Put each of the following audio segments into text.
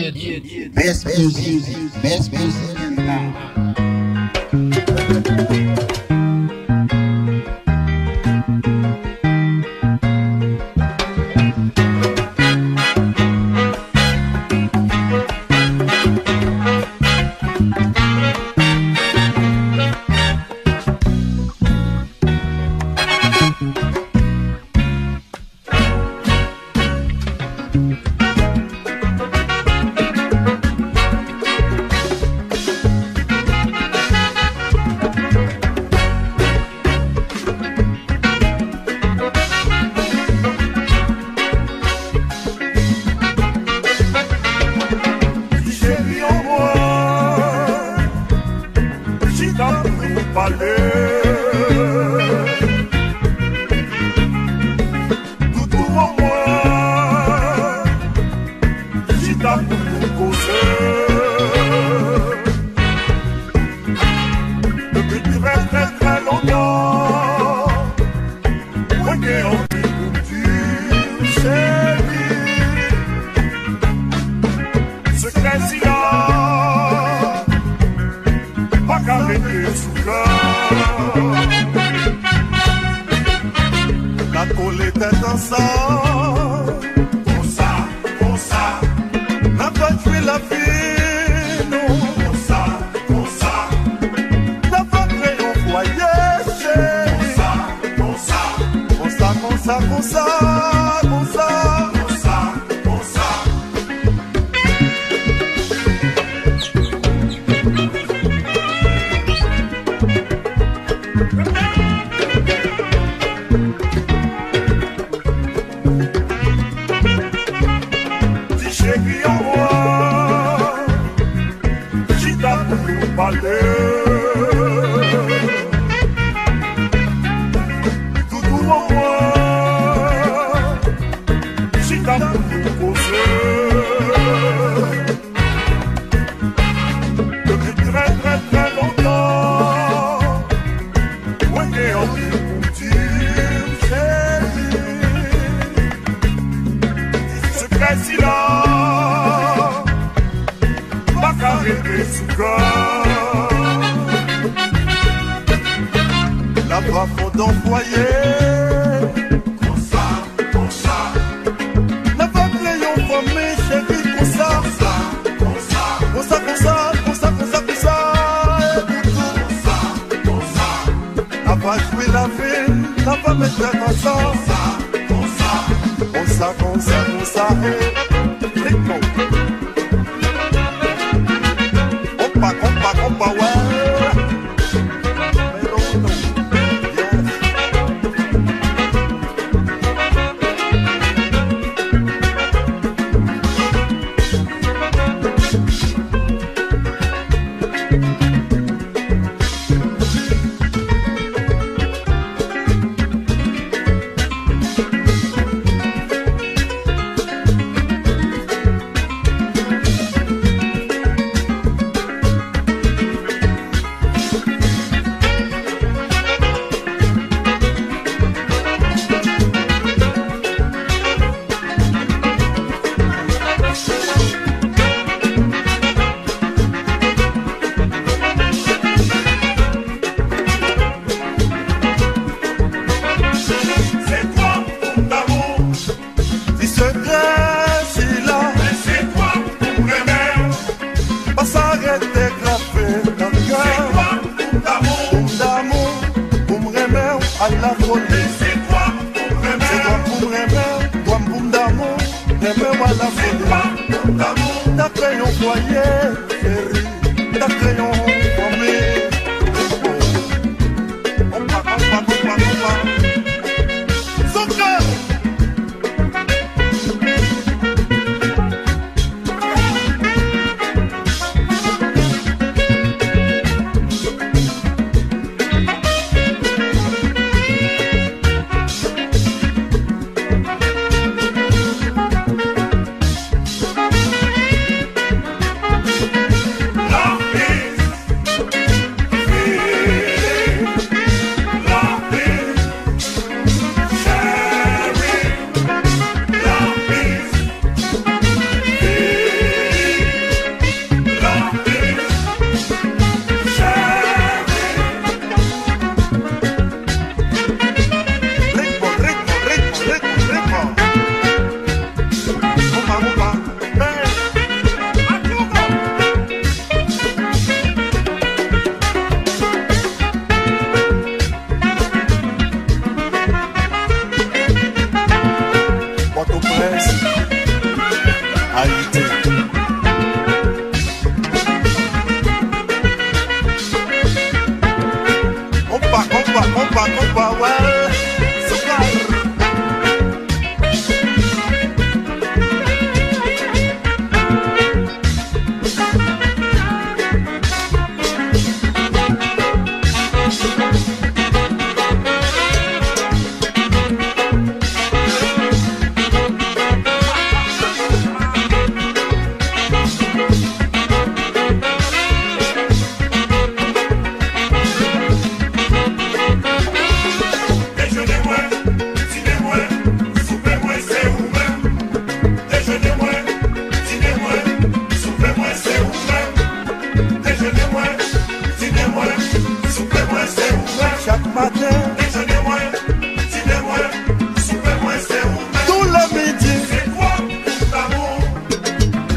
Best music, best music in town.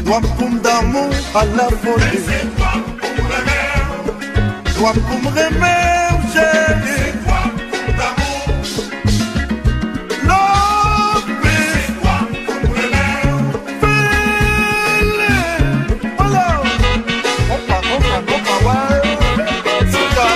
Toi pour d'amour à la folie. Toi pour me remettre, chérie. Toi pour d'amour. Love me. Toi pour me remettre. Feel it. Hello. Opa, ouais. Cigar.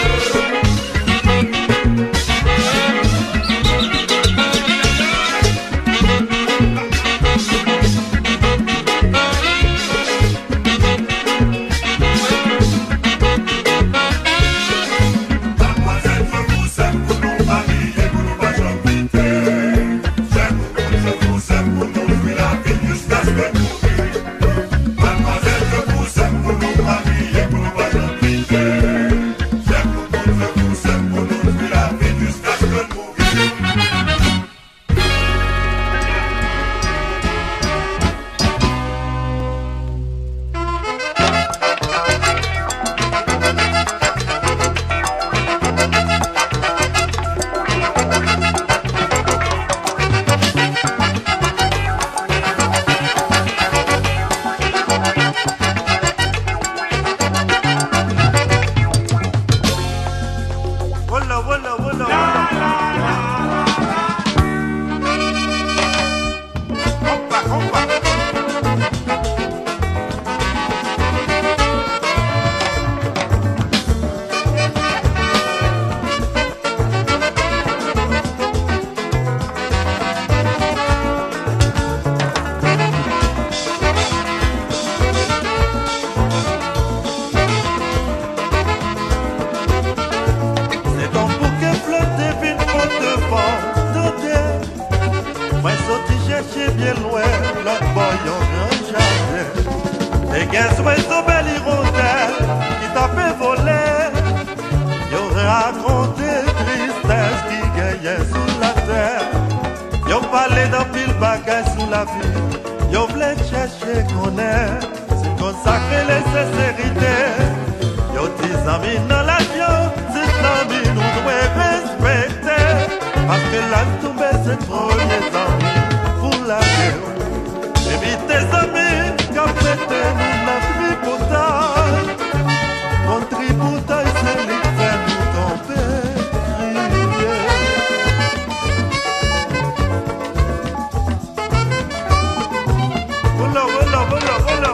Bien loin, la boy en jardin. Les gars oiseaux belle hirondelle qui t'a fait voler. Y'ont raconté tristesse qui gagnait sous la terre. Y'ont parlé d'un pile bagage sous la vie. Y'ont voulu chercher connaître, c'est consacrer les sincérités. Y'ont des amis dans l'avion, ces amis nous devons respecter. Parce que là tombée c'est trop les amis. Évite tes amis, car c'était nous la tripotaille. Mon tripotaille, c'est les fait nous tomber, crier. Voilà, voilà, voilà, voilà.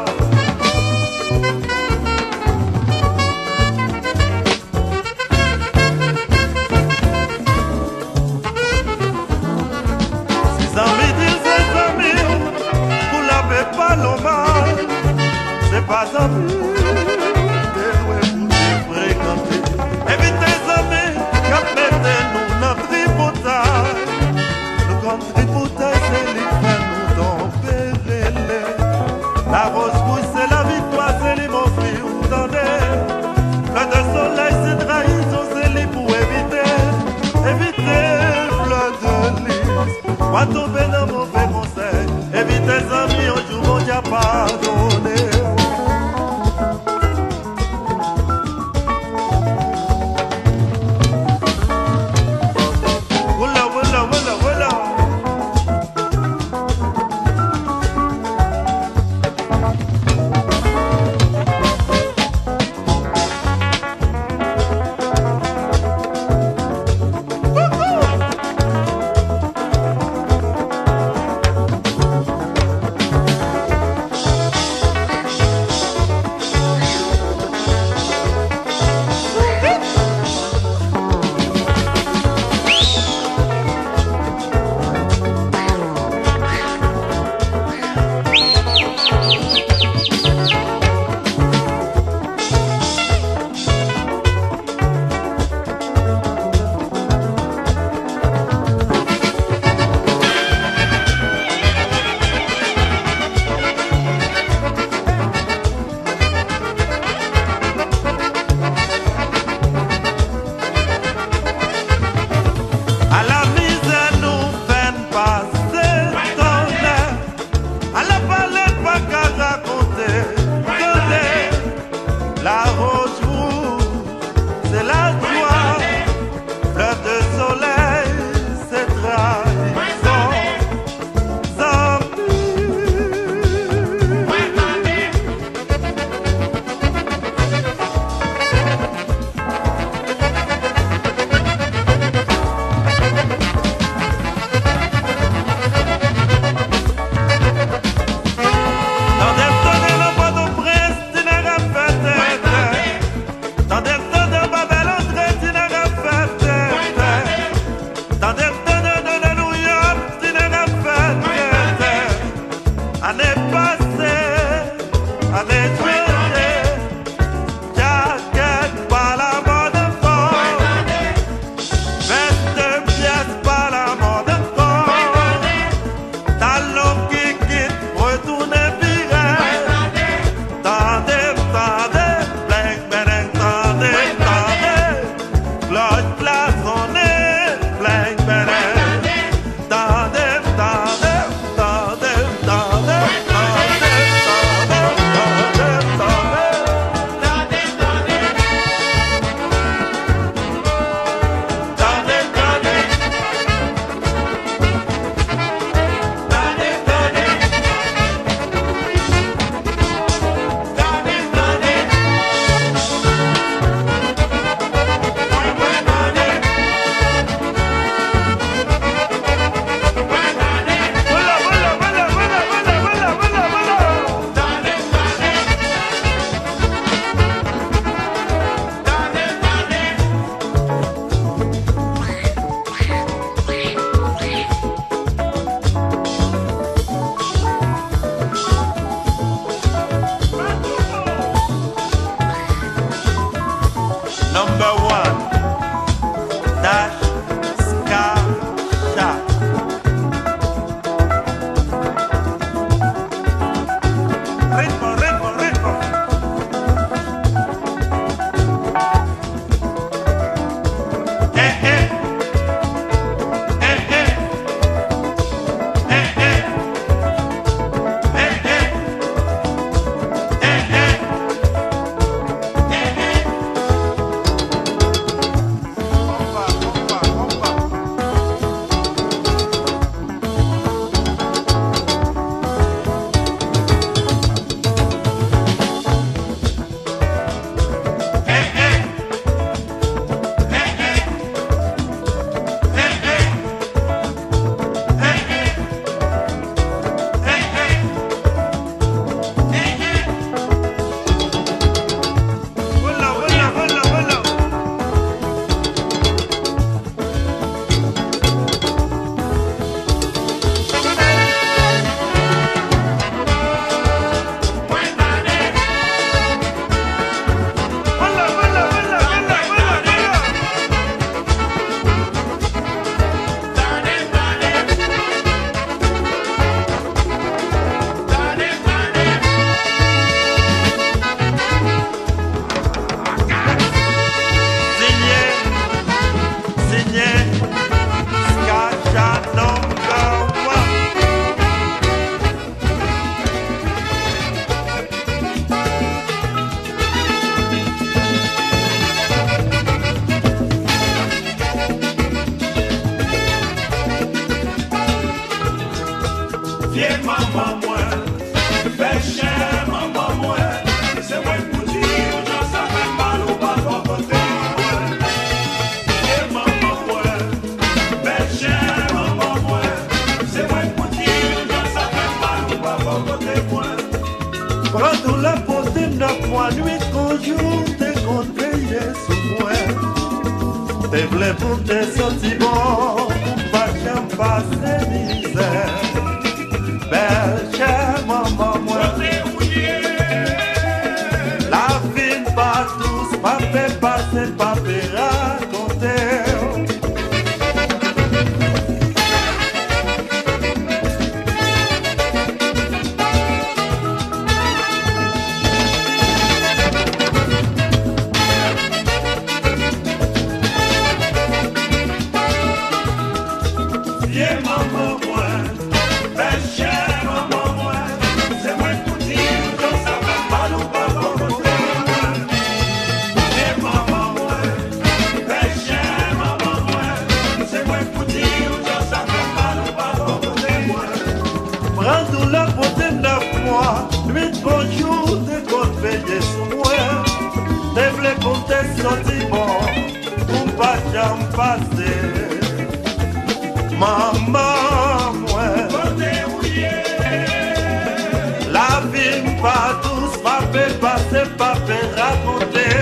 Ces amis disent pas normal, c'est pas amis, des loués pour te fréquenter. Évite tes amis, car mettez-nous notre tripotaille. Le grand tripotaille, c'est les frères nous tomber. La rose pousse, c'est la victoire, c'est les mots frères, vous entendez. Fleur de soleil, c'est trahison, c'est les pour éviter. Évitez, fleur de lys, pas tomber dans mauvais conseil. Évite tes amis, un jour on t'a pardonné. Voilà, voilà, voilà, voilà. Te vle pou te soti bon, pou pa jem pase misère. Bel chè maman mwen, la fin pa tous, pa pe pase, pa pe raconte. Nuit bonjour, te compte veiller sur moi. Te vle compter sentiment, pour pas j'en passer. Maman, moi, la vie pas douce, pas fait passer, pas fait raconter.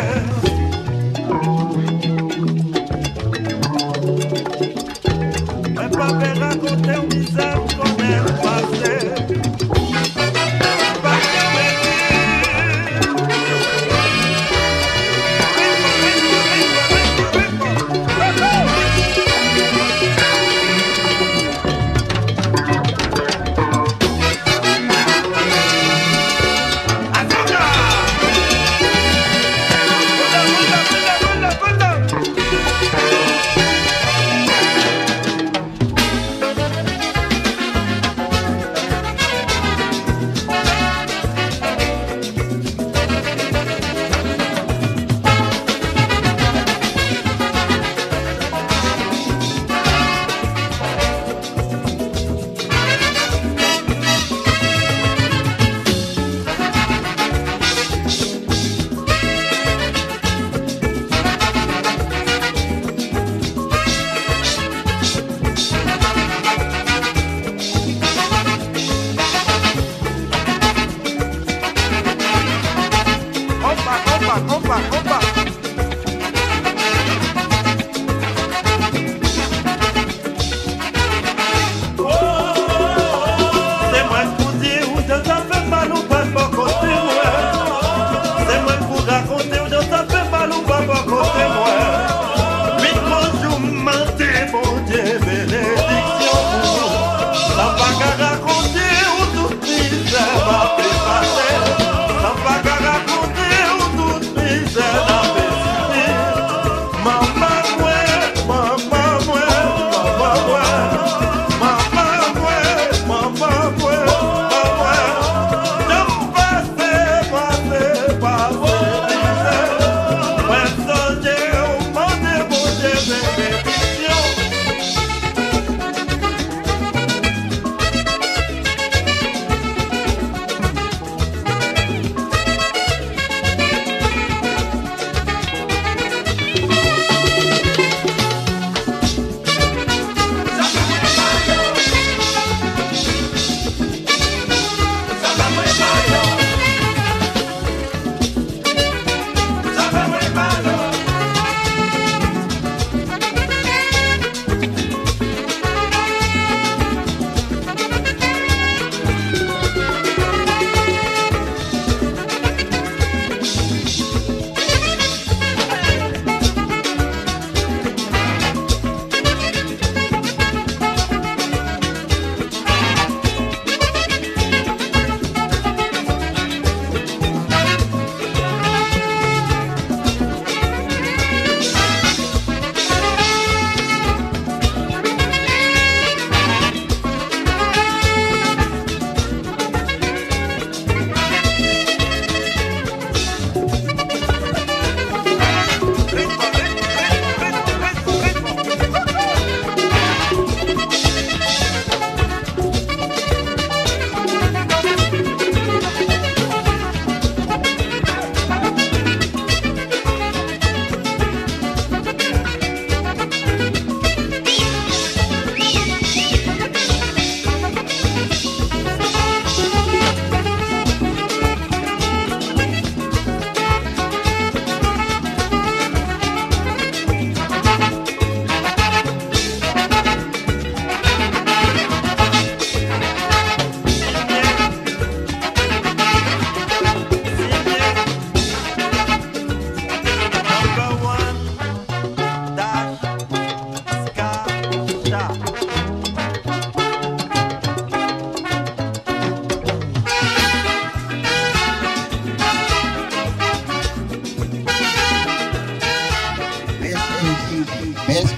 Mais pas fait raconter une misère qu'on aime passer.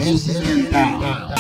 music in town.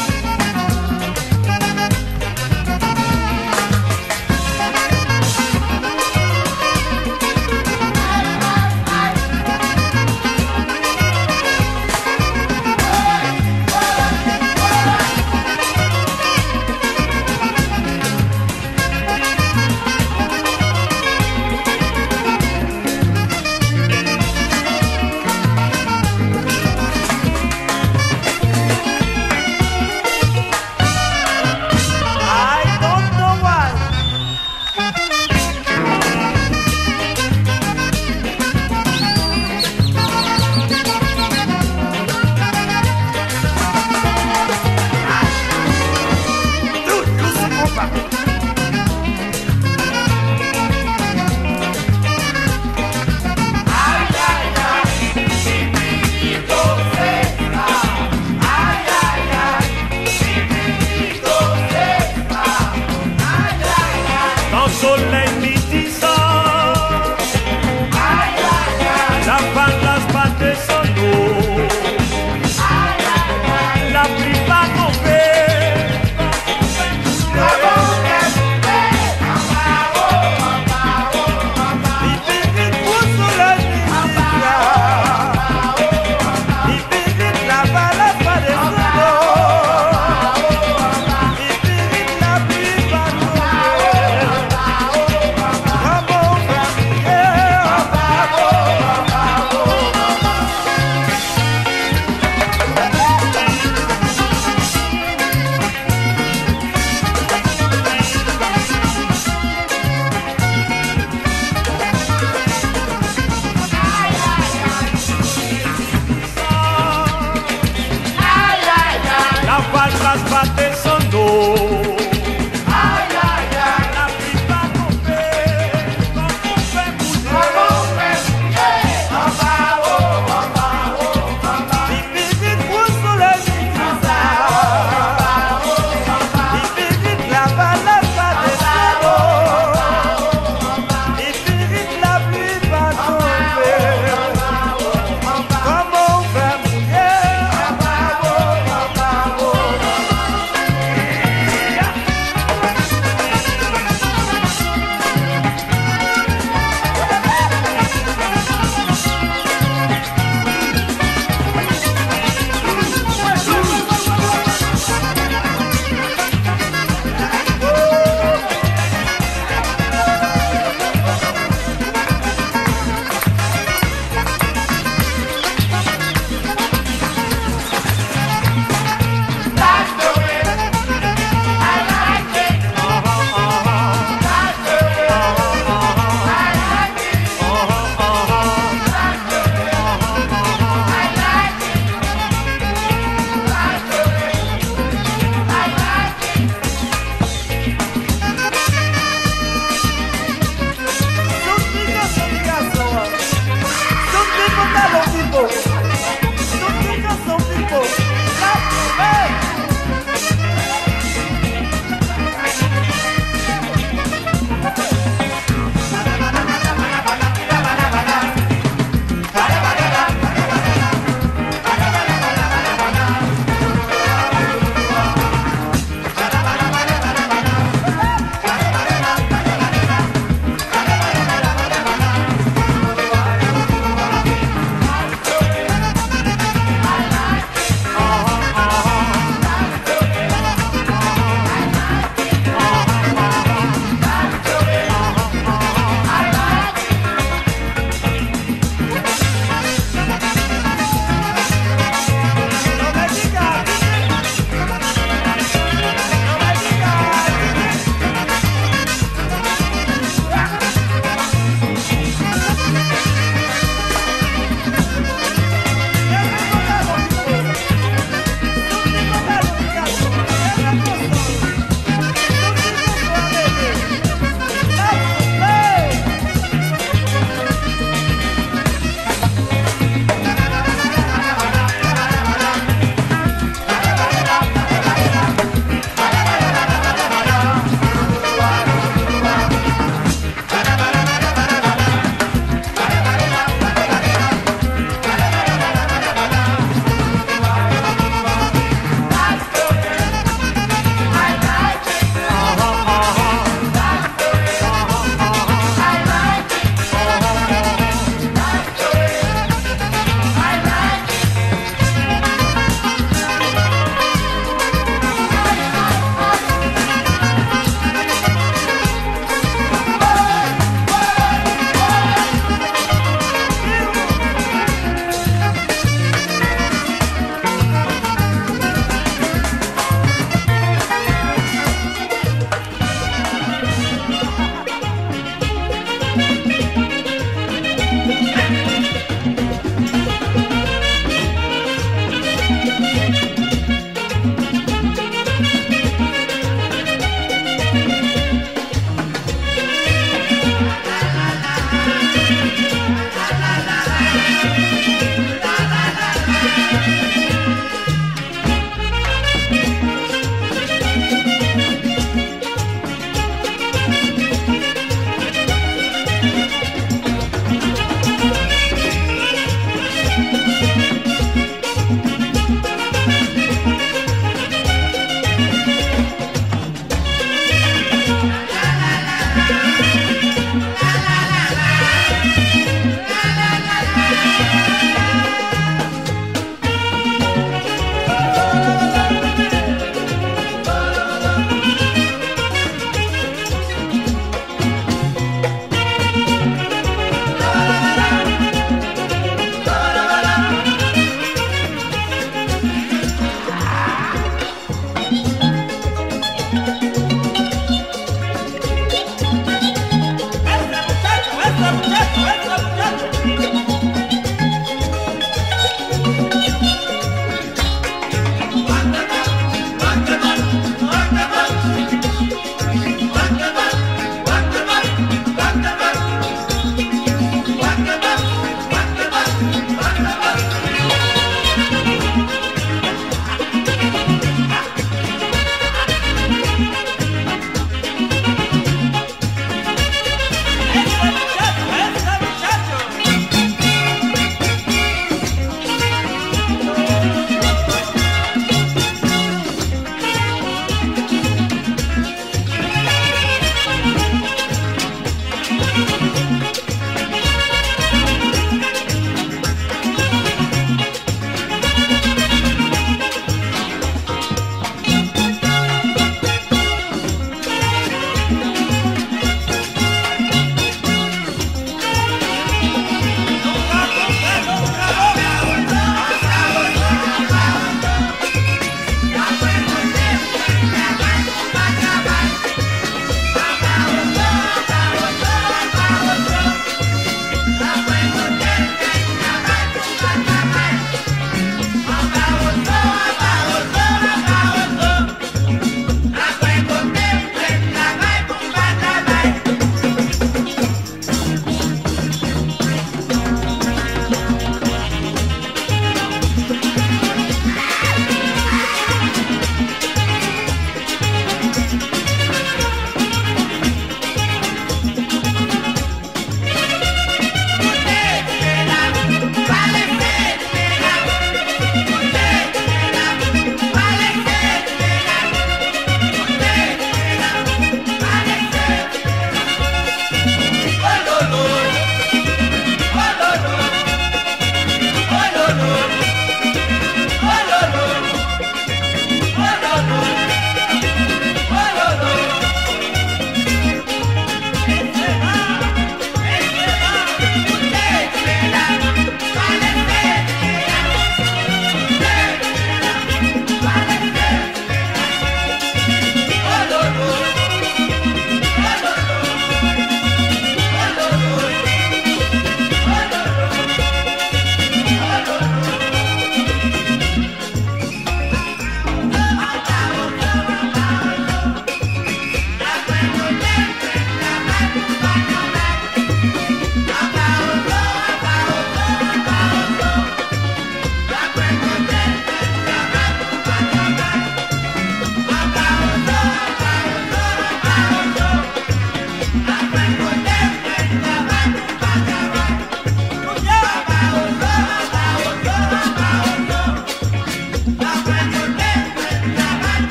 Soleil métissant, la panne pas descend l'eau, la pluie va tomber, il fait pour soleil il fait la balade pas descend l'eau, il fait la pluie va tomber. Va descendre, la pluie va tomber, comme on fait bouger, il fait vite pour le soleil, il fait vite la balade va descendre, il fait vite la pluie va tomber, comme on fait bouger.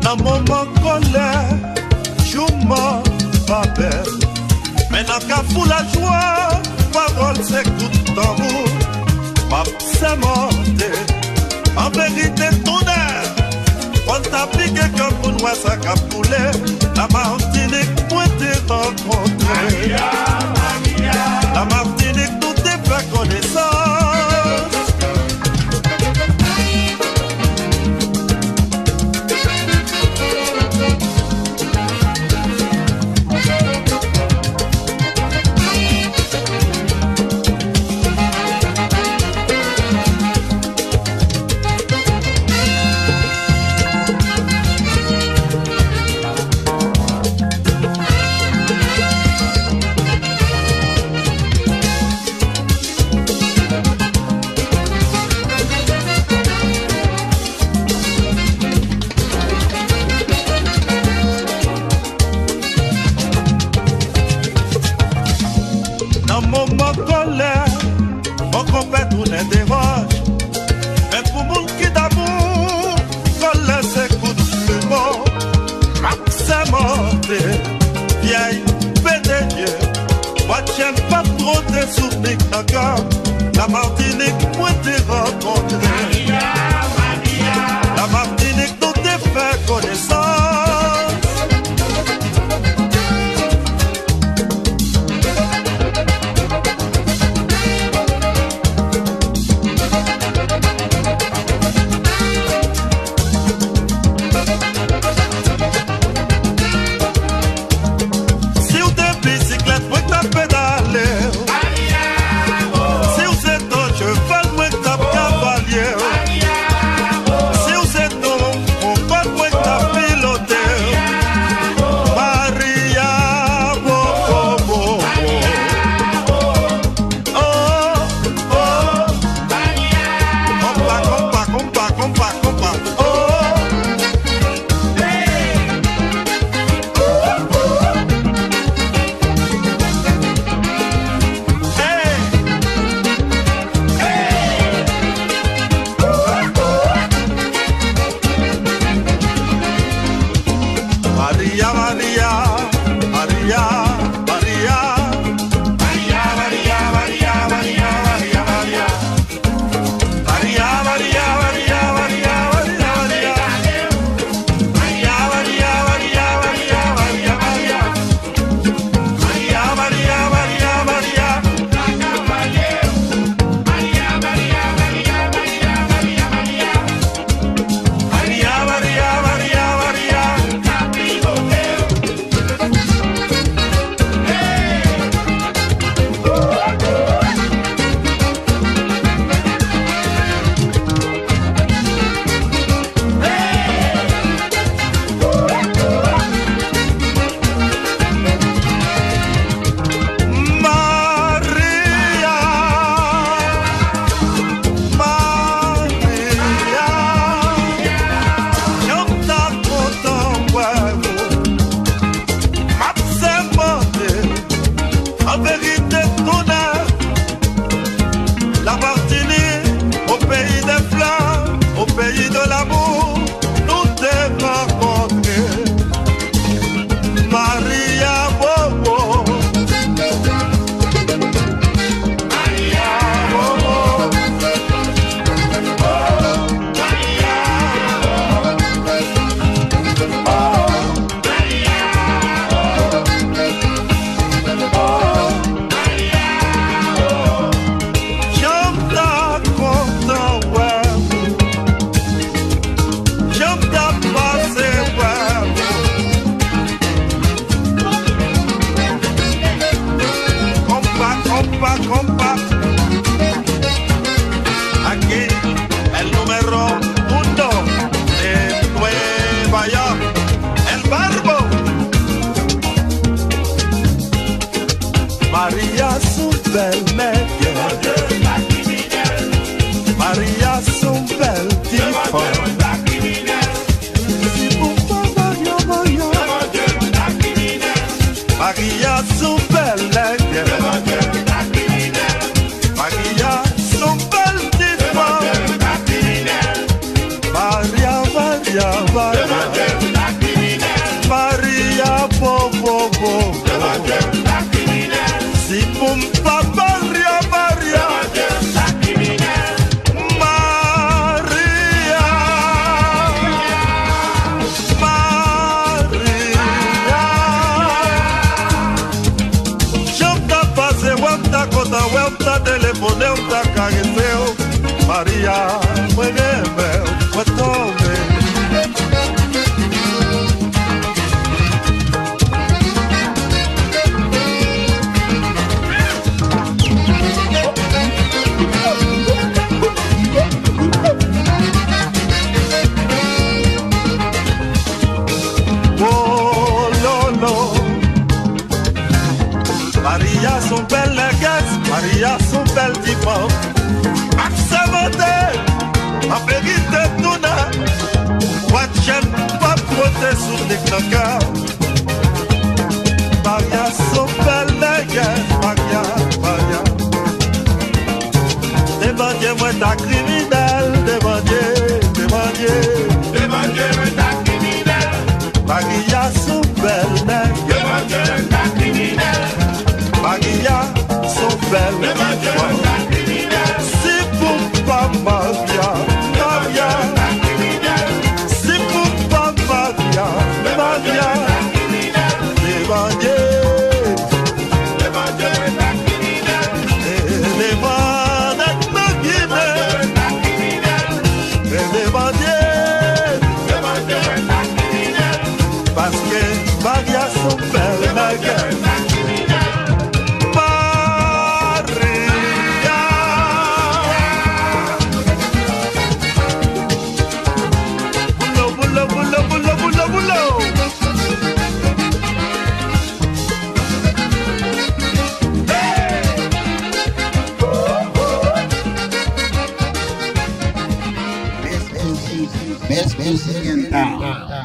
Dans moment colère, jouement pas belle. Maintenant qu'à fou la joie, parole c'est tout d'amour. Ma c'est monté, en vérité ton air. On t'a piqué comme pour nous ça qu'a coulé. La Martinique, moi t'ai rencontré. La Martinique, nous t'ai fait connaissance. Dans mon moment colère, mon compère tout n'interroge. Mais pour mon qui d'amour, colère c'est coup de fumant. C'est monté, vieille pédélier. Moi j'aime pas trop tes souvenirs d'accord. La Martinique, moi t'ai rencontré. La Martinique, nous t'ai fait connaissance. Si vous êtes un cheval pareceu Maria, mãe meu, mă tome. Oh, lolo, Maria, son belle négresse, Maria, son belle dimanche. Aksamante, a vérité tuna, watchen pas proté sous les knockout. Maria, son belle négresse, Maria, Maria. Demandez moi ta criminelle, demandez, Demandez ta criminelle. Maria, son belle négresse, Demandez ta criminelle. Maria, son belle Demandez négresse. ta criminelle. Si pour pas Maria, Maria. Ta criminelle. Si pour pas Maria, Maria. Demandez, Demandez ta criminelle. demandez ma guinée. Ta criminelle. Demandez, Demandez ta criminelle. parce que Maria son belle négresse. Ta criminelle. Maria. Boulot, boulot, boulot, boulot, boulot, boulot. Best pussy in town.